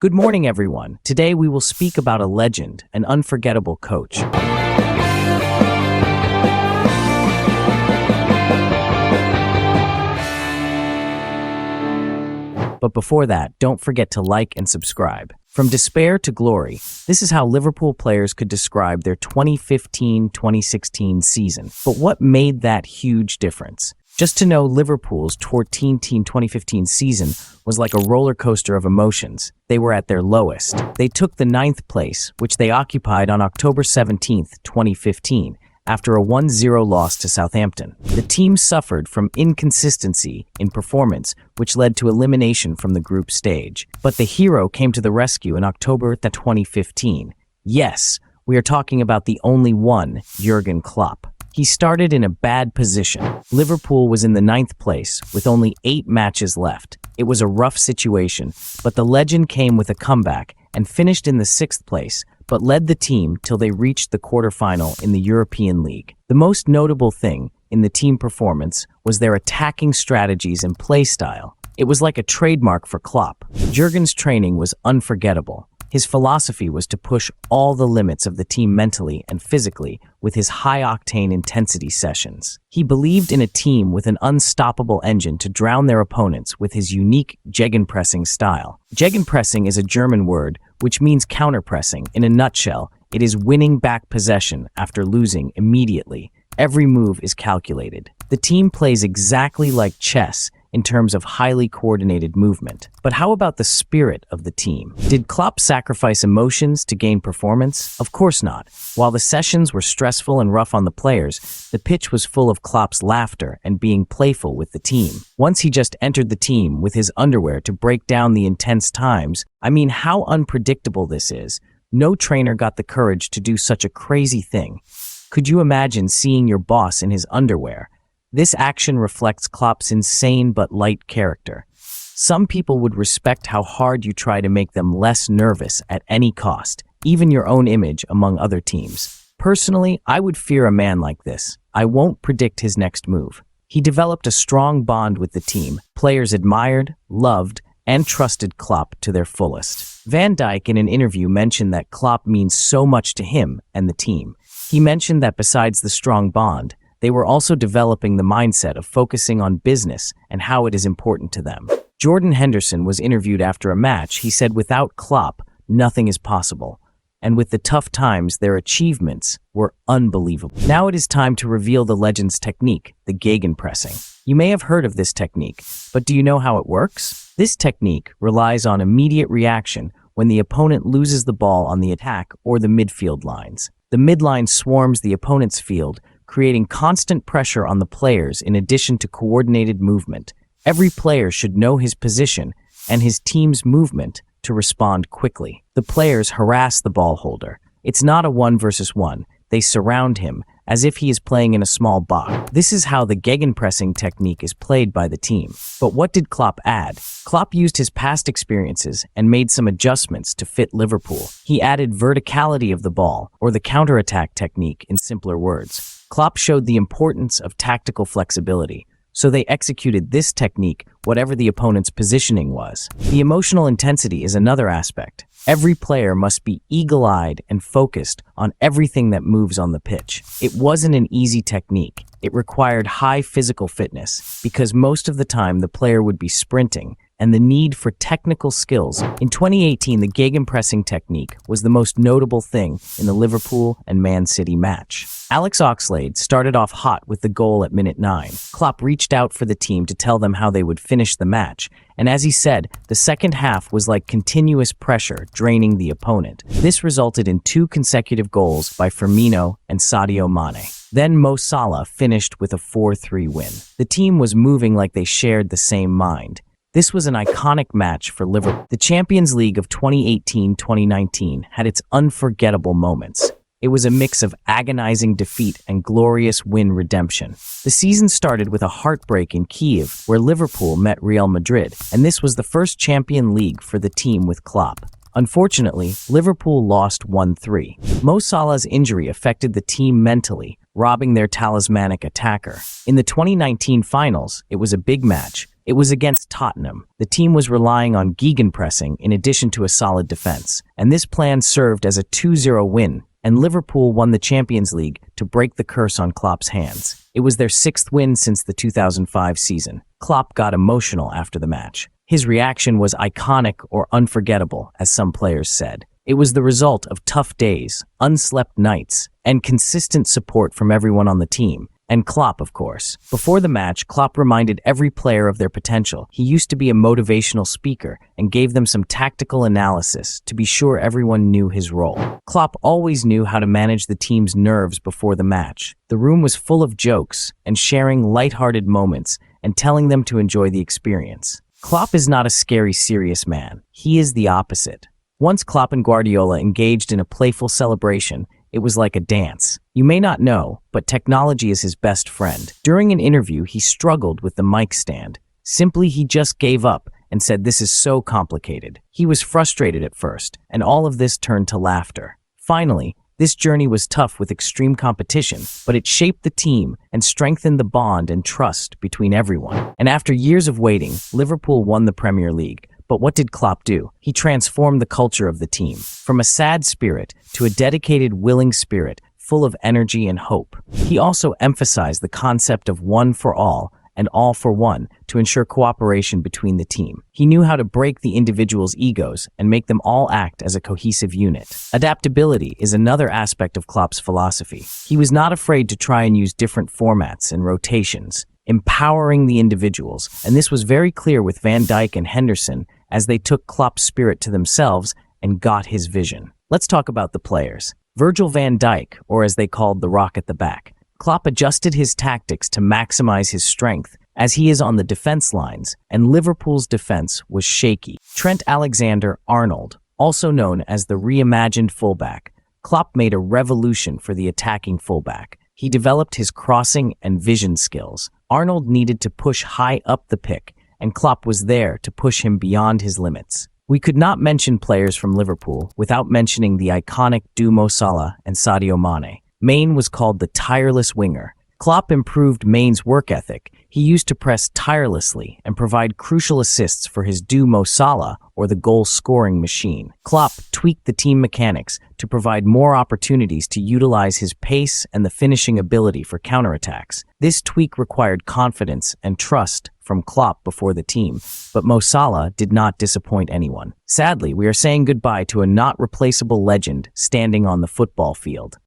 Good morning, everyone. Today we will speak about a legend, an unforgettable coach. But before that, don't forget to like and subscribe. From despair to glory, this is how Liverpool players could describe their 2015-2016 season. But what made that huge difference? Just to know, Liverpool's 2015 season was like a roller coaster of emotions. They were at their lowest. They took the 9th place, which they occupied on October 17, 2015, after a 1-0 loss to Southampton. The team suffered from inconsistency in performance, which led to elimination from the group stage. But the hero came to the rescue in October 2015. Yes, we are talking about the only one, Jurgen Klopp. He started in a bad position. Liverpool was in the 9th place with only 8 matches left. It was a rough situation, but the legend came with a comeback and finished in the 6th place, but led the team till they reached the quarterfinal in the European League. The most notable thing in the team performance was their attacking strategies and play style. It was like a trademark for Klopp. Jurgen's training was unforgettable. His philosophy was to push all the limits of the team mentally and physically with his high-octane intensity sessions. He believed in a team with an unstoppable engine to drown their opponents with his unique gegenpressing style. Gegenpressing is a German word which means counterpressing. In a nutshell, it is winning back possession after losing immediately. Every move is calculated. The team plays exactly like chess in terms of highly coordinated movement. But how about the spirit of the team? Did Klopp sacrifice emotions to gain performance? Of course not. While the sessions were stressful and rough on the players, the pitch was full of Klopp's laughter and being playful with the team. Once he just entered the team with his underwear to break down the intense times. I mean, how unpredictable this is. No trainer got the courage to do such a crazy thing. Could you imagine seeing your boss in his underwear? This action reflects Klopp's insane but light character. Some people would respect how hard you try to make them less nervous at any cost, even your own image among other teams. Personally, I would fear a man like this. I won't predict his next move. He developed a strong bond with the team. Players admired, loved, and trusted Klopp to their fullest. Van Dijk in an interview mentioned that Klopp means so much to him and the team. He mentioned that besides the strong bond, they were also developing the mindset of focusing on business and how it is important to them. Jordan Henderson was interviewed after a match. He said without Klopp, nothing is possible. And with the tough times, their achievements were unbelievable. Now it is time to reveal the legend's technique, the gegenpressing. You may have heard of this technique, but do you know how it works? This technique relies on immediate reaction when the opponent loses the ball on the attack or the midfield lines. The midline swarms the opponent's field, creating constant pressure on the players in addition to coordinated movement. Every player should know his position and his team's movement to respond quickly. The players harass the ball holder. It's not a 1 versus 1. They surround him as if he is playing in a small box. This is how the gegenpressing technique is played by the team. But what did Klopp add? Klopp used his past experiences and made some adjustments to fit Liverpool. He added verticality of the ball, or the counterattack technique in simpler words. Klopp showed the importance of tactical flexibility, so they executed this technique whatever the opponent's positioning was. The emotional intensity is another aspect. Every player must be eagle-eyed and focused on everything that moves on the pitch. It wasn't an easy technique. It required high physical fitness because most of the time the player would be sprinting and the need for technical skills. In 2018, the gegenpressing technique was the most notable thing in the Liverpool and Man City match. Alex Oxlade started off hot with the goal at minute 9. Klopp reached out for the team to tell them how they would finish the match, and as he said, the second half was like continuous pressure draining the opponent. This resulted in 2 consecutive goals by Firmino and Sadio Mane. Then Mo Salah finished with a 4-3 win. The team was moving like they shared the same mind. This was an iconic match for Liverpool. The Champions League of 2018-2019 had its unforgettable moments. It was a mix of agonizing defeat and glorious win redemption. The season started with a heartbreak in Kiev, where Liverpool met Real Madrid, and this was the first Champions League for the team with Klopp. Unfortunately, Liverpool lost 1-3. Mo Salah's injury affected the team mentally, robbing their talismanic attacker. In the 2019 finals, it was a big match, It was against Tottenham. The team was relying on gegenpressing in addition to a solid defense, and this plan served as a 2-0 win, and Liverpool won the Champions League to break the curse on Klopp's hands. It was their 6th win since the 2005 season. Klopp got emotional after the match. His reaction was iconic or unforgettable, as some players said. It was the result of tough days, unslept nights, and consistent support from everyone on the team. And Klopp, of course. Before the match, Klopp reminded every player of their potential. He used to be a motivational speaker and gave them some tactical analysis to be sure everyone knew his role. Klopp always knew how to manage the team's nerves before the match. The room was full of jokes and sharing lighthearted moments and telling them to enjoy the experience. Klopp is not a scary, serious man. He is the opposite. Once Klopp and Guardiola engaged in a playful celebration, it was like a dance. You may not know, but technology is his best friend. During an interview, he struggled with the mic stand. Simply, he just gave up and said, "This is so complicated." He was frustrated at first, and all of this turned to laughter. Finally, this journey was tough with extreme competition, but it shaped the team and strengthened the bond and trust between everyone. And after years of waiting, Liverpool won the Premier League. But what did Klopp do? He transformed the culture of the team, from a sad spirit to a dedicated, willing spirit, full of energy and hope. He also emphasized the concept of one for all and all for one to ensure cooperation between the team. He knew how to break the individuals' egos and make them all act as a cohesive unit. Adaptability is another aspect of Klopp's philosophy. He was not afraid to try and use different formats and rotations, empowering the individuals, and this was very clear with Van Dijk and Henderson as they took Klopp's spirit to themselves and got his vision. Let's talk about the players. Virgil van Dijk, or as they called the Rock at the back. Klopp adjusted his tactics to maximize his strength as he is on the defense lines, and Liverpool's defense was shaky. Trent Alexander-Arnold, also known as the reimagined fullback, Klopp made a revolution for the attacking fullback. He developed his crossing and vision skills. Arnold needed to push high up the pick, and Klopp was there to push him beyond his limits. We could not mention players from Liverpool without mentioning the iconic Mo Salah and Sadio Mane. Mane was called the tireless winger. Klopp improved Mane's work ethic. He used to press tirelessly and provide crucial assists for his Mo Salah, or the goal-scoring machine. Klopp tweaked the team mechanics to provide more opportunities to utilize his pace and the finishing ability for counterattacks. This tweak required confidence and trust from Klopp before the team, but Mo Salah did not disappoint anyone. Sadly, we are saying goodbye to a not replaceable legend standing on the football field.